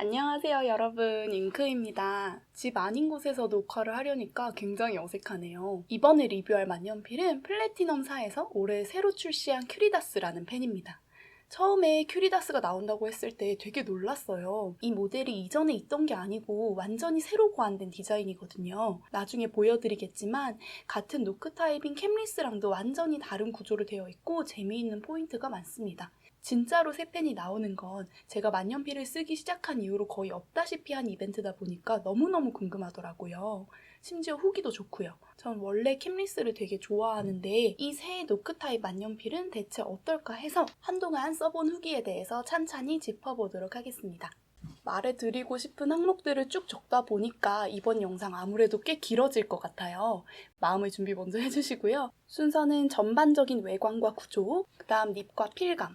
안녕하세요 여러분, 잉크입니다. 집 아닌 곳에서 녹화를 하려니까 굉장히 어색하네요. 이번에 리뷰할 만년필은 플래티넘사에서 올해 새로 출시한 큐리다스라는 펜입니다. 처음에 큐리다스가 나온다고 했을 때 되게 놀랐어요. 이 모델이 이전에 있던 게 아니고 완전히 새로 고안된 디자인이거든요. 나중에 보여드리겠지만 같은 노크 타입인 캠리스랑도 완전히 다른 구조로 되어 있고 재미있는 포인트가 많습니다. 진짜로 새 펜이 나오는 건 제가 만년필을 쓰기 시작한 이후로 거의 없다시피 한 이벤트다 보니까 너무너무 궁금하더라고요. 심지어 후기도 좋고요. 전 원래 캠리스를 되게 좋아하는데 이 새 노크 타입 만년필은 대체 어떨까 해서 한동안 써본 후기에 대해서 찬찬히 짚어보도록 하겠습니다. 말해드리고 싶은 항목들을 쭉 적다 보니까 이번 영상 아무래도 꽤 길어질 것 같아요. 마음의 준비 먼저 해주시고요. 순서는 전반적인 외관과 구조, 그 다음 립과 필감,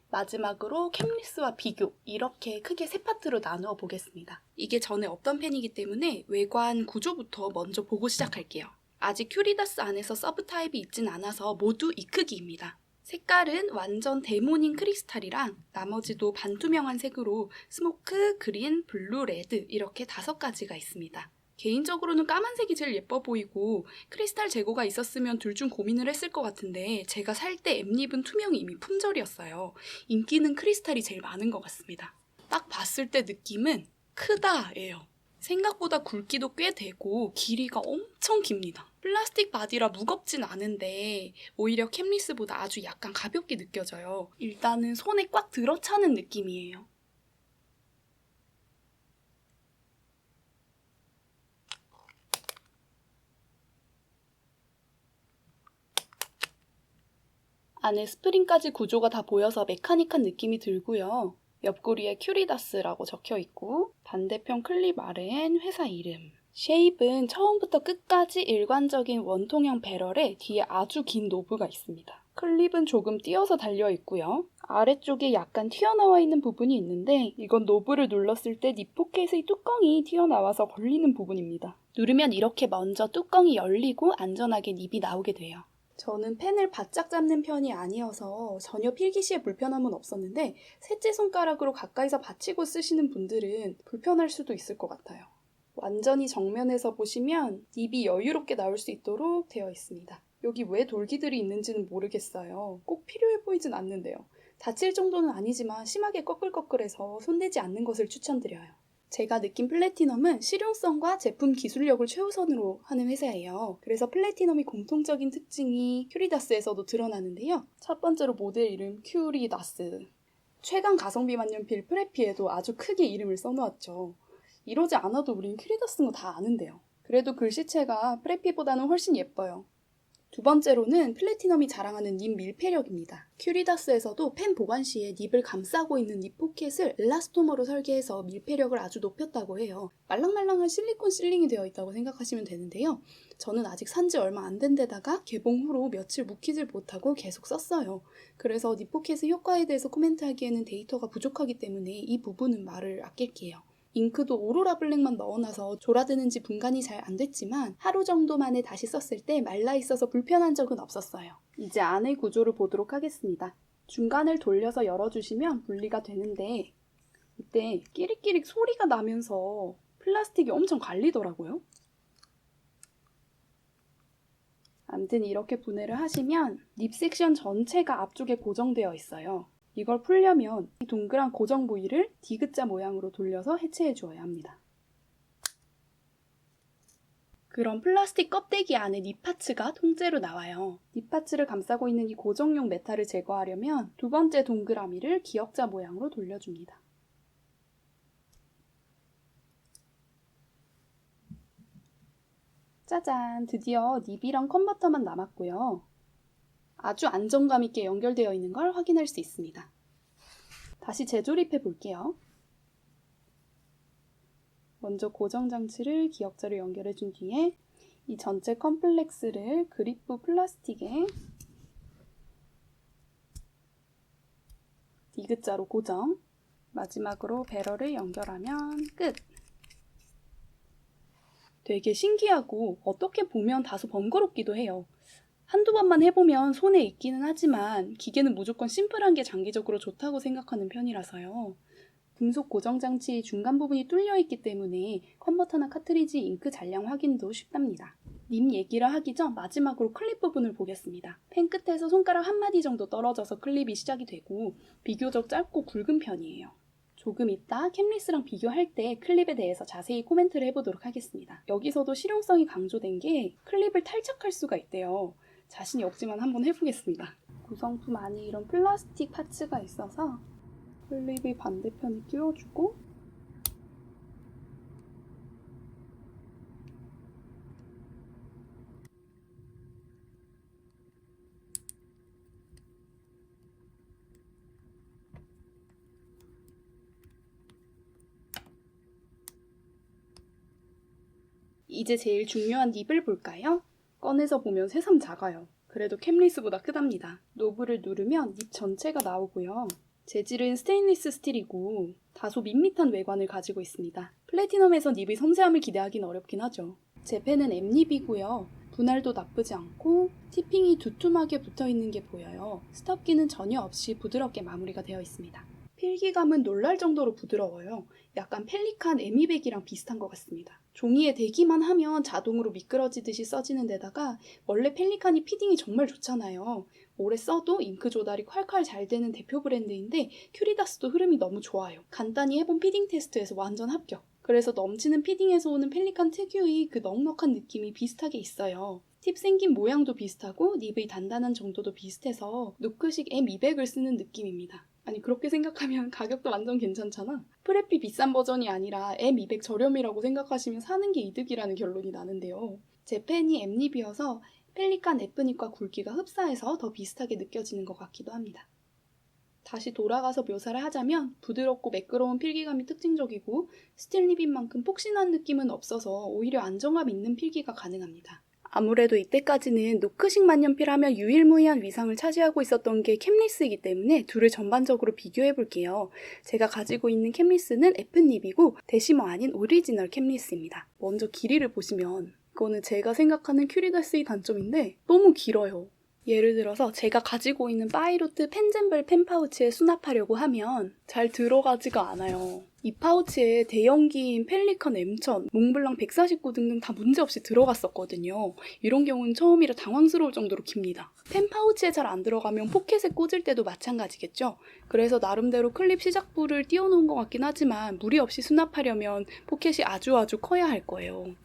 마지막으로 캠리스와 비교, 이렇게 크게 세 파트로 나누어 보겠습니다. 이게 전에 없던 펜이기 때문에 외관 구조부터 먼저 보고 시작할게요. 아직 큐리다스 안에서 서브 타입이 있진 않아서 모두 이 크기입니다. 색깔은 완전 데모닌 크리스탈이랑 나머지도 반투명한 색으로 스모크, 그린, 블루, 레드 이렇게 5가지가 있습니다. 개인적으로는 까만색이 제일 예뻐 보이고 크리스탈 재고가 있었으면 둘 중 고민을 했을 것 같은데 제가 살 때 엠립은 투명이 이미 품절이었어요. 인기는 크리스탈이 제일 많은 것 같습니다. 딱 봤을 때 느낌은 크다예요. 생각보다 굵기도 꽤 되고 길이가 엄청 깁니다. 플라스틱 바디라 무겁진 않은데 오히려 캠리스보다 아주 약간 가볍게 느껴져요. 일단은 손에 꽉 들어차는 느낌이에요. 안에 스프링까지 구조가 다 보여서 메카닉한 느낌이 들고요. 옆구리에 큐리다스라고 적혀있고 반대편 클립 아래엔 회사 이름. 쉐입은 처음부터 끝까지 일관적인 원통형 배럴에 뒤에 아주 긴 노브가 있습니다. 클립은 조금 띄어서 달려있고요. 아래쪽에 약간 튀어나와 있는 부분이 있는데 이건 노브를 눌렀을 때 립 포켓의 뚜껑이 튀어나와서 걸리는 부분입니다. 누르면 이렇게 먼저 뚜껑이 열리고 안전하게 립이 나오게 돼요. 저는 펜을 바짝 잡는 편이 아니어서 전혀 필기 시에 불편함은 없었는데 셋째 손가락으로 가까이서 받치고 쓰시는 분들은 불편할 수도 있을 것 같아요. 완전히 정면에서 보시면 립이 여유롭게 나올 수 있도록 되어 있습니다. 여기 왜 돌기들이 있는지는 모르겠어요. 꼭 필요해 보이진 않는데요. 다칠 정도는 아니지만 심하게 꺼끌꺼끌해서 손대지 않는 것을 추천드려요. 제가 느낀 플래티넘은 실용성과 제품 기술력을 최우선으로 하는 회사예요. 그래서 플래티넘이 공통적인 특징이 큐리다스에서도 드러나는데요. 첫 번째로 모델 이름 큐리다스. 최강 가성비 만년필 프레피에도 아주 크게 이름을 써놓았죠. 이러지 않아도 우린 큐리다스인 거 다 아는데요. 그래도 글씨체가 프레피보다는 훨씬 예뻐요. 두 번째로는 플래티넘이 자랑하는 립 밀폐력입니다. 큐리다스에서도 펜 보관 시에 립을 감싸고 있는 립 포켓을 엘라스토머로 설계해서 밀폐력을 아주 높였다고 해요. 말랑말랑한 실리콘 실링이 되어 있다고 생각하시면 되는데요. 저는 아직 산지 얼마 안 된 데다가 개봉 후로 며칠 묵히질 못하고 계속 썼어요. 그래서 립 포켓의 효과에 대해서 코멘트하기에는 데이터가 부족하기 때문에 이 부분은 말을 아낄게요. 잉크도 오로라 블랙만 넣어놔서 졸아드는지 분간이 잘 안 됐지만 하루 정도 만에 다시 썼을 때 말라있어서 불편한 적은 없었어요. 이제 안의 구조를 보도록 하겠습니다. 중간을 돌려서 열어주시면 분리가 되는데 이때 끼릭끼릭 소리가 나면서 플라스틱이 엄청 갈리더라고요. 아무튼 이렇게 분해를 하시면 립 섹션 전체가 앞쪽에 고정되어 있어요. 이걸 풀려면 이 동그란 고정 부위를 디귿자 모양으로 돌려서 해체해 주어야 합니다. 그럼 플라스틱 껍데기 안에 립 파츠가 통째로 나와요. 립 파츠를 감싸고 있는 이 고정용 메탈을 제거하려면 두 번째 동그라미를 기역자 모양으로 돌려줍니다. 짜잔! 드디어 립이랑 컨버터만 남았고요. 아주 안정감 있게 연결되어 있는 걸 확인할 수 있습니다. 다시 재조립해 볼게요. 먼저 고정 장치를 기역자로 연결해 준 뒤에 이 전체 컴플렉스를 그립부 플라스틱에 디귿자로 고정, 마지막으로 배럴을 연결하면 끝! 되게 신기하고 어떻게 보면 다소 번거롭기도 해요. 한두 번만 해보면 손에 익기는 하지만 기계는 무조건 심플한 게 장기적으로 좋다고 생각하는 편이라서요. 금속 고정장치 중간 부분이 뚫려 있기 때문에 컨버터나 카트리지 잉크 잔량 확인도 쉽답니다. 님 얘기를 하기 전 마지막으로 클립 부분을 보겠습니다. 펜 끝에서 손가락 한 마디 정도 떨어져서 클립이 시작이 되고 비교적 짧고 굵은 편이에요. 조금 이따 캠리스랑 비교할 때 클립에 대해서 자세히 코멘트를 해보도록 하겠습니다. 여기서도 실용성이 강조된 게 클립을 탈착할 수가 있대요. 자신이 없지만 한번 해보겠습니다. 구성품 안에 이런 플라스틱 파츠가 있어서 클립이 반대편에 끼워주고 이제 제일 중요한 닙을 볼까요? 꺼내서 보면 새삼 작아요. 그래도 캠리스보다 크답니다. 노브를 누르면 닙 전체가 나오고요. 재질은 스테인리스 스틸이고 다소 밋밋한 외관을 가지고 있습니다. 플래티넘에서 닙의 섬세함을 기대하긴 어렵긴 하죠. 제 펜은 M닙이고요. 분할도 나쁘지 않고 티핑이 두툼하게 붙어있는 게 보여요. 스톱기는 전혀 없이 부드럽게 마무리가 되어 있습니다. 필기감은 놀랄 정도로 부드러워요. 약간 펠리칸 M200이랑 비슷한 것 같습니다. 종이에 대기만 하면 자동으로 미끄러지듯이 써지는 데다가 원래 펠리칸이 피딩이 정말 좋잖아요. 오래 써도 잉크 조달이 콸콸 잘 되는 대표 브랜드인데 큐리다스도 흐름이 너무 좋아요. 간단히 해본 피딩 테스트에서 완전 합격. 그래서 넘치는 피딩에서 오는 펠리칸 특유의 그 넉넉한 느낌이 비슷하게 있어요. 팁 생긴 모양도 비슷하고 닙의 단단한 정도도 비슷해서 노크식 M200을 쓰는 느낌입니다. 아니 그렇게 생각하면 가격도 완전 괜찮잖아. 프레피 비싼 버전이 아니라 M200 저렴이라고 생각하시면 사는 게 이득이라는 결론이 나는데요. 제 펜이 M닙이어서 펠리칸 F닙과 굵기가 흡사해서 더 비슷하게 느껴지는 것 같기도 합니다. 다시 돌아가서 묘사를 하자면 부드럽고 매끄러운 필기감이 특징적이고 스틸닙인 만큼 폭신한 느낌은 없어서 오히려 안정감 있는 필기가 가능합니다. 아무래도 이때까지는 노크식 만년필 하면 유일무이한 위상을 차지하고 있었던 게 캠리스이기 때문에 둘을 전반적으로 비교해 볼게요. 제가 가지고 있는 캠리스는 F닙이고 데시머 아닌 오리지널 캠리스입니다. 먼저 길이를 보시면 이거는 제가 생각하는 큐리다스의 단점인데 너무 길어요. 예를 들어서 제가 가지고 있는 파이로트 펜젠블 펜 파우치에 수납하려고 하면 잘 들어가지가 않아요. 이 파우치에 대형기인 펠리컨 M1000, 몽블랑 149 등등 다 문제없이 들어갔었거든요. 이런 경우는 처음이라 당황스러울 정도로 깁니다. 펜 파우치에 잘 안 들어가면 포켓에 꽂을 때도 마찬가지겠죠? 그래서 나름대로 클립 시작부를 띄워놓은 것 같긴 하지만 무리 없이 수납하려면 포켓이 아주 커야 할 거예요.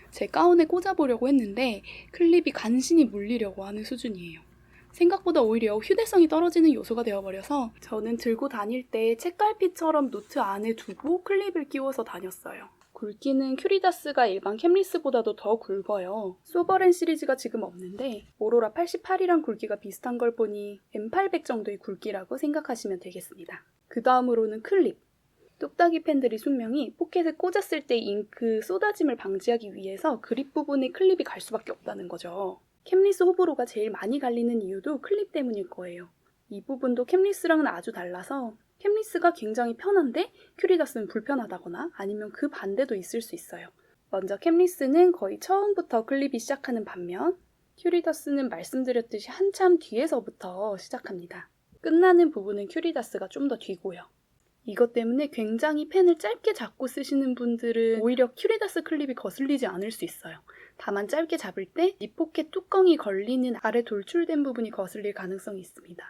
제 가운에 꽂아보려고 했는데 클립이 간신히 물리려고 하는 수준이에요. 생각보다 오히려 휴대성이 떨어지는 요소가 되어버려서 저는 들고 다닐 때 책갈피처럼 노트 안에 두고 클립을 끼워서 다녔어요. 굵기는 큐리다스가 일반 캠리스보다도 더 굵어요. 소버렌 시리즈가 지금 없는데 오로라 88이랑 굵기가 비슷한 걸 보니 M800 정도의 굵기라고 생각하시면 되겠습니다. 그 다음으로는 클립. 뚝딱이 펜들의 숙명이 포켓에 꽂았을 때 잉크 쏟아짐을 방지하기 위해서 그립 부분에 클립이 갈 수밖에 없다는 거죠. 캠리스 호불호가 제일 많이 갈리는 이유도 클립 때문일 거예요. 이 부분도 캠리스랑은 아주 달라서 캠리스가 굉장히 편한데 큐리다스는 불편하다거나 아니면 그 반대도 있을 수 있어요. 먼저 캠리스는 거의 처음부터 클립이 시작하는 반면 큐리다스는 말씀드렸듯이 한참 뒤에서부터 시작합니다. 끝나는 부분은 큐리다스가 좀 더 뒤고요. 이것 때문에 굉장히 펜을 짧게 잡고 쓰시는 분들은 오히려 큐리다스 클립이 거슬리지 않을 수 있어요. 다만 짧게 잡을 때 립 포켓 뚜껑이 걸리는 아래 돌출된 부분이 거슬릴 가능성이 있습니다.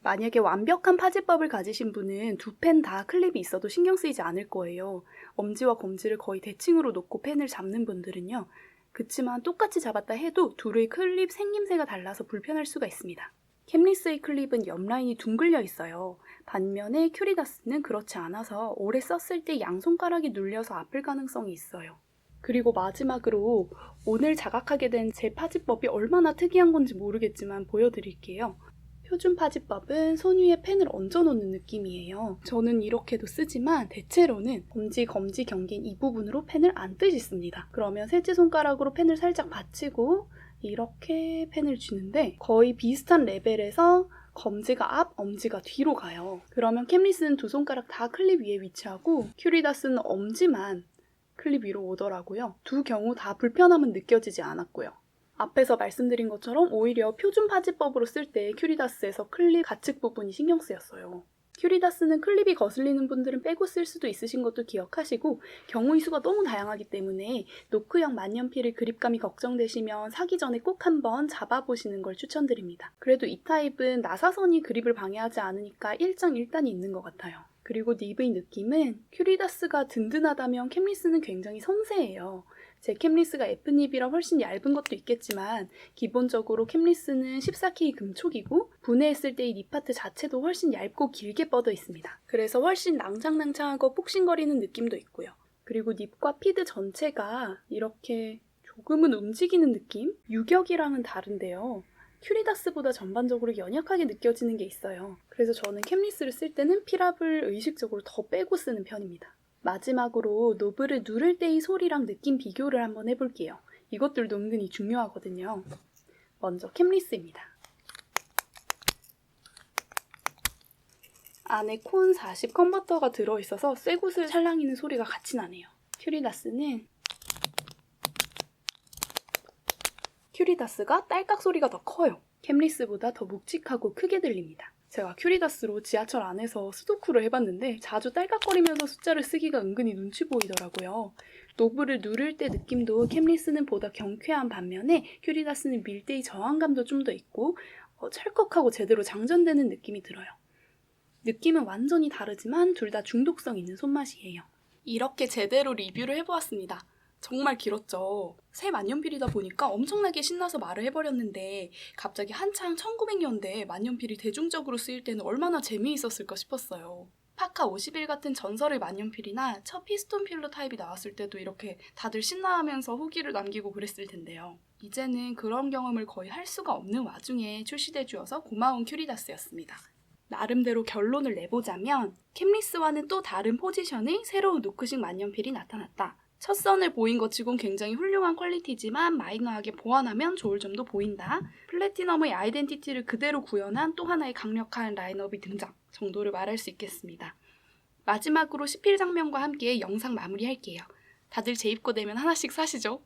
만약에 완벽한 파지법을 가지신 분은 두 펜 다 클립이 있어도 신경 쓰이지 않을 거예요. 엄지와 검지를 거의 대칭으로 놓고 펜을 잡는 분들은요. 그치만 똑같이 잡았다 해도 둘의 클립 생김새가 달라서 불편할 수가 있습니다. 캠리스의 클립은 옆라인이 둥글려 있어요. 반면에 큐리다스는 그렇지 않아서 오래 썼을 때 양손가락이 눌려서 아플 가능성이 있어요. 그리고 마지막으로 오늘 자각하게 된 제 파지법이 얼마나 특이한 건지 모르겠지만 보여드릴게요. 표준 파지법은 손 위에 펜을 얹어놓는 느낌이에요. 저는 이렇게도 쓰지만 대체로는 엄지, 검지 경계인 이 부분으로 펜을 안 뜨지 씁니다. 그러면 새끼손가락으로 펜을 살짝 받치고 이렇게 펜을 쥐는데 거의 비슷한 레벨에서 검지가 앞, 엄지가 뒤로 가요. 그러면 캠리스는 두 손가락 다 클립 위에 위치하고 큐리다스는 엄지만 클립 위로 오더라고요. 두 경우 다 불편함은 느껴지지 않았고요. 앞에서 말씀드린 것처럼 오히려 표준 파지법으로 쓸 때 큐리다스에서 클립 가측 부분이 신경 쓰였어요. 큐리다스는 클립이 거슬리는 분들은 빼고 쓸 수도 있으신 것도 기억하시고 경우의 수가 너무 다양하기 때문에 노크형 만년필의 그립감이 걱정되시면 사기 전에 꼭 한번 잡아보시는 걸 추천드립니다. 그래도 이 타입은 나사선이 그립을 방해하지 않으니까 일장일단이 있는 것 같아요. 그리고 닙의 느낌은 큐리다스가 든든하다면 캠리스는 굉장히 섬세해요. 제 캠리스가 F닙이라 훨씬 얇은 것도 있겠지만 기본적으로 캠리스는 14K 금촉이고 분해했을 때의 닙 파트 자체도 훨씬 얇고 길게 뻗어 있습니다. 그래서 훨씬 낭창낭창하고 폭신거리는 느낌도 있고요. 그리고 닙과 피드 전체가 이렇게 조금은 움직이는 느낌? 유격이랑은 다른데요. 큐리다스보다 전반적으로 연약하게 느껴지는 게 있어요. 그래서 저는 캠리스를 쓸 때는 필압을 의식적으로 더 빼고 쓰는 편입니다. 마지막으로 노브를 누를 때의 소리랑 느낌 비교를 한번 해볼게요. 이것들도 은근히 중요하거든요. 먼저 캠리스입니다. 안에 콘 40 컨버터가 들어있어서 쇠굿을 찰랑이는 소리가 같이 나네요. 큐리다스가 딸깍 소리가 더 커요. 캠리스보다 더 묵직하고 크게 들립니다. 제가 큐리다스로 지하철 안에서 수도쿠를 해봤는데 자주 딸깍거리면서 숫자를 쓰기가 은근히 눈치 보이더라고요. 노브를 누를 때 느낌도 캠리스는 보다 경쾌한 반면에 큐리다스는 밀 때의 저항감도 좀 더 있고 찰컥하고 제대로 장전되는 느낌이 들어요. 느낌은 완전히 다르지만 둘 다 중독성 있는 손맛이에요. 이렇게 제대로 리뷰를 해보았습니다. 정말 길었죠. 새 만년필이다 보니까 엄청나게 신나서 말을 해버렸는데 갑자기 한창 1900년대에 만년필이 대중적으로 쓰일 때는 얼마나 재미있었을까 싶었어요. 파카 51 같은 전설의 만년필이나 첫 피스톤 필러 타입이 나왔을 때도 이렇게 다들 신나하면서 후기를 남기고 그랬을 텐데요. 이제는 그런 경험을 거의 할 수가 없는 와중에 출시돼 주어서 고마운 큐리다스였습니다. 나름대로 결론을 내보자면 캠리스와는 또 다른 포지션의 새로운 노크식 만년필이 나타났다. 첫 선을 보인 것 치곤 굉장히 훌륭한 퀄리티지만 마이너하게 보완하면 좋을 점도 보인다. 플래티넘의 아이덴티티를 그대로 구현한 또 하나의 강력한 라인업이 등장 정도를 말할 수 있겠습니다. 마지막으로 시필 장면과 함께 영상 마무리할게요. 다들 재입고 되면 하나씩 사시죠.